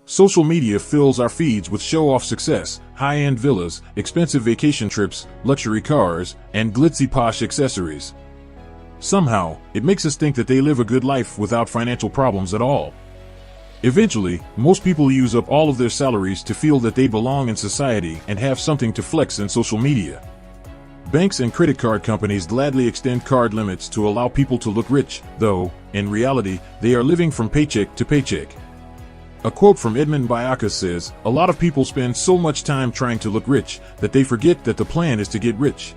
Social media fills our feeds with show-off success, high-end villas, expensive vacation trips, luxury cars, and glitzy posh accessories. Somehow, it makes us think that they live a good life without financial problems at all. Eventually, most people use up all of their salaries to feel that they belong in society and have something to flex in social media. Banks and credit card companies gladly extend card limits to allow people to look rich, though, in reality, they are living from paycheck to paycheck. A quote from Edmund Byakas says, "A lot of people spend so much time trying to look rich that they forget that the plan is to get rich."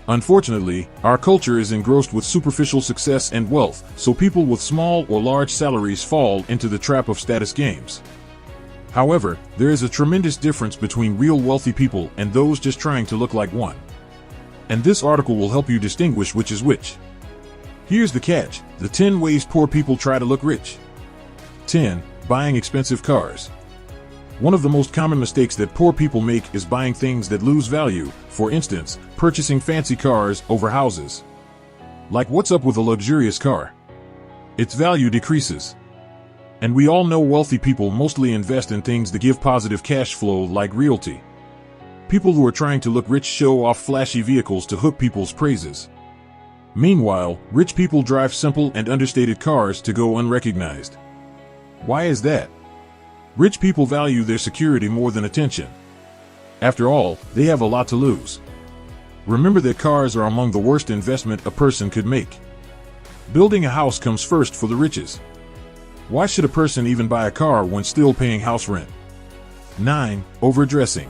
Unfortunately, our culture is engrossed with superficial success and wealth, so people with small or large salaries fall into the trap of status games. However, there is a tremendous difference between real wealthy people and those just trying to look like one. And this article will help you distinguish which is which. Here's the catch: the 10 ways poor people try to look rich. 10. Buying expensive cars. One of the most common mistakes that poor people make is buying things that lose value, for instance, purchasing fancy cars over houses. Like, what's up with a luxurious car? Its value decreases. And we all know wealthy people mostly invest in things that give positive cash flow, like realty. People who are trying to look rich show off flashy vehicles to hook people's praises. Meanwhile, rich people drive simple and understated cars to go unrecognized. Why is that? Rich people value their security more than attention. After all, they have a lot to lose. Remember that cars are among the worst investment a person could make. Building a house comes first for the riches. Why should a person even buy a car when still paying house rent? 9. Overdressing.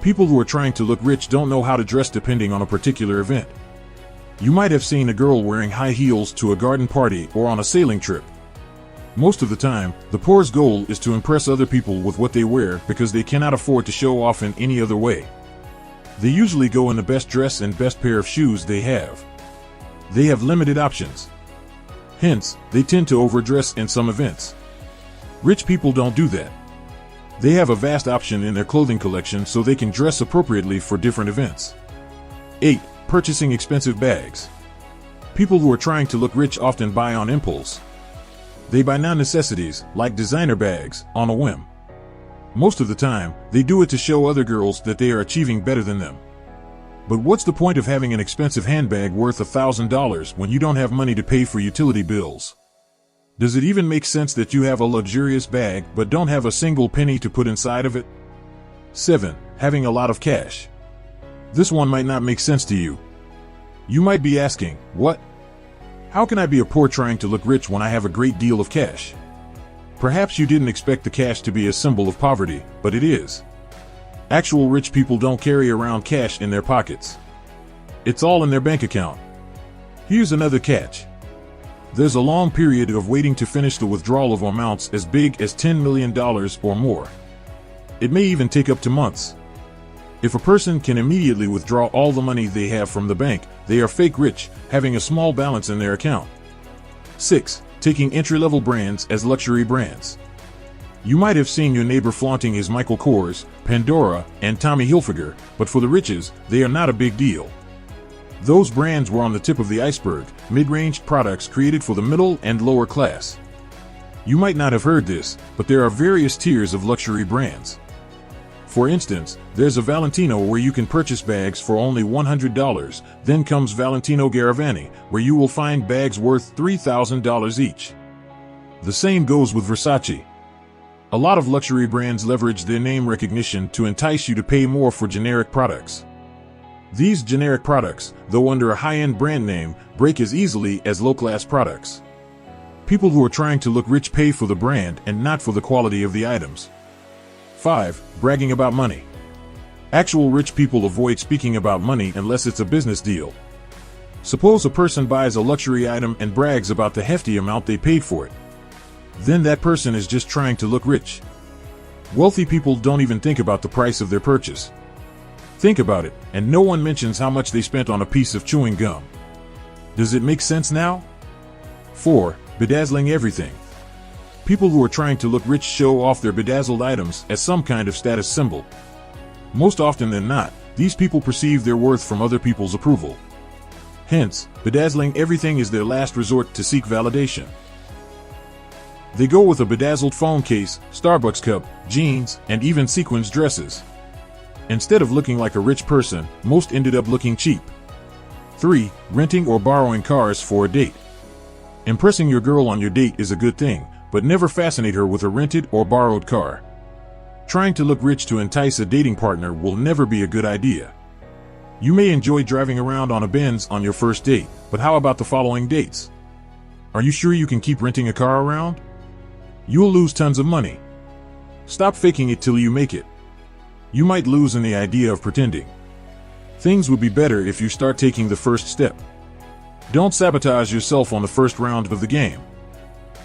People who are trying to look rich don't know how to dress depending on a particular event. You might have seen a girl wearing high heels to a garden party or on a sailing trip. Most of the time, the poor's goal is to impress other people with what they wear because they cannot afford to show off in any other way. They usually go in the best dress and best pair of shoes they have. They have limited options. Hence, they tend to overdress in some events. Rich people don't do that. They have a vast option in their clothing collection, so they can dress appropriately for different events. 8. Purchasing expensive bags. People who are trying to look rich often buy on impulse. They buy non-necessities, like designer bags, on a whim. Most of the time, they do it to show other girls that they are achieving better than them. But what's the point of having an expensive handbag worth $1,000 when you don't have money to pay for utility bills? Does it even make sense that you have a luxurious bag but don't have a single penny to put inside of it? 7. Having a lot of cash. This one might not make sense to you. You might be asking, what? How can I be a poor trying to look rich when I have a great deal of cash? Perhaps you didn't expect the cash to be a symbol of poverty, but it is. Actual rich people don't carry around cash in their pockets. It's all in their bank account. Here's another catch. There's a long period of waiting to finish the withdrawal of amounts as big as $10 million or more. It may even take up to months. If a person can immediately withdraw all the money they have from the bank, they are fake rich, having a small balance in their account. 6. Taking entry-level brands as luxury brands. You might have seen your neighbor flaunting his Michael Kors, Pandora, and Tommy Hilfiger, but for the riches, they are not a big deal. Those brands were on the tip of the iceberg, mid-range products created for the middle and lower class. You might not have heard this, but there are various tiers of luxury brands. For instance, there's a Valentino where you can purchase bags for only $100, then comes Valentino Garavani, where you will find bags worth $3,000 each. The same goes with Versace. A lot of luxury brands leverage their name recognition to entice you to pay more for generic products. These generic products, though under a high-end brand name, break as easily as low-class products. People who are trying to look rich pay for the brand and not for the quality of the items. 5. Bragging about money. Actual rich people avoid speaking about money unless it's a business deal. Suppose a person buys a luxury item and brags about the hefty amount they paid for it. Then that person is just trying to look rich. Wealthy people don't even think about the price of their purchase. Think about it, and no one mentions how much they spent on a piece of chewing gum. Does it make sense now? 4. Bedazzling everything. People who are trying to look rich show off their bedazzled items as some kind of status symbol. Most often than not, these people perceive their worth from other people's approval. Hence, bedazzling everything is their last resort to seek validation. They go with a bedazzled phone case, Starbucks cup, jeans, and even sequins dresses. Instead of looking like a rich person, most ended up looking cheap. 3. Renting or borrowing cars for a date. Impressing your girl on your date is a good thing, but never fascinate her with a rented or borrowed car. Trying to look rich to entice a dating partner will never be a good idea. You may enjoy driving around on a Benz on your first date, but how about the following dates? Are you sure you can keep renting a car around? You'll lose tons of money. Stop faking it till you make it. You might lose in the idea of pretending. Things would be better if you start taking the first step. Don't sabotage yourself on the first round of the game.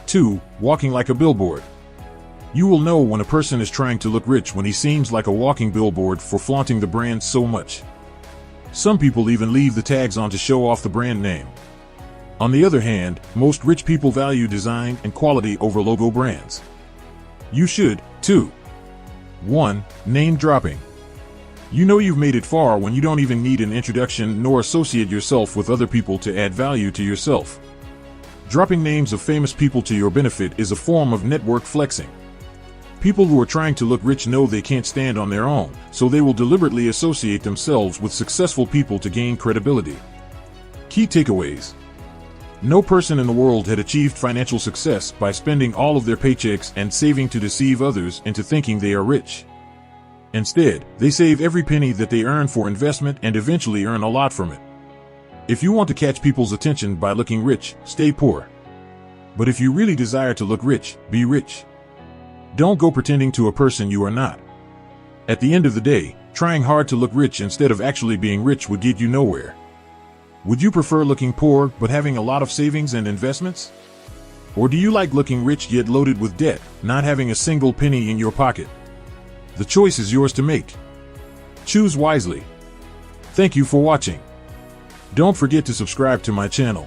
2. Walking like a billboard. You will know when a person is trying to look rich when he seems like a walking billboard for flaunting the brand so much. Some people even leave the tags on to show off the brand name. On the other hand, most rich people value design and quality over logo brands. You should, too. 1. Name dropping. You know you've made it far when you don't even need an introduction nor associate yourself with other people to add value to yourself. Dropping names of famous people to your benefit is a form of network flexing. People who are trying to look rich know they can't stand on their own, so they will deliberately associate themselves with successful people to gain credibility. Key takeaways. No person in the world had achieved financial success by spending all of their paychecks and saving to deceive others into thinking they are rich. Instead, they save every penny that they earn for investment and eventually earn a lot from it. If you want to catch people's attention by looking rich, stay poor. But if you really desire to look rich, be rich. Don't go pretending to a person you are not. At the end of the day, trying hard to look rich instead of actually being rich would get you nowhere. Would you prefer looking poor but having a lot of savings and investments? Or do you like looking rich yet loaded with debt, not having a single penny in your pocket? The choice is yours to make. Choose wisely. Thank you for watching. Don't forget to subscribe to my channel.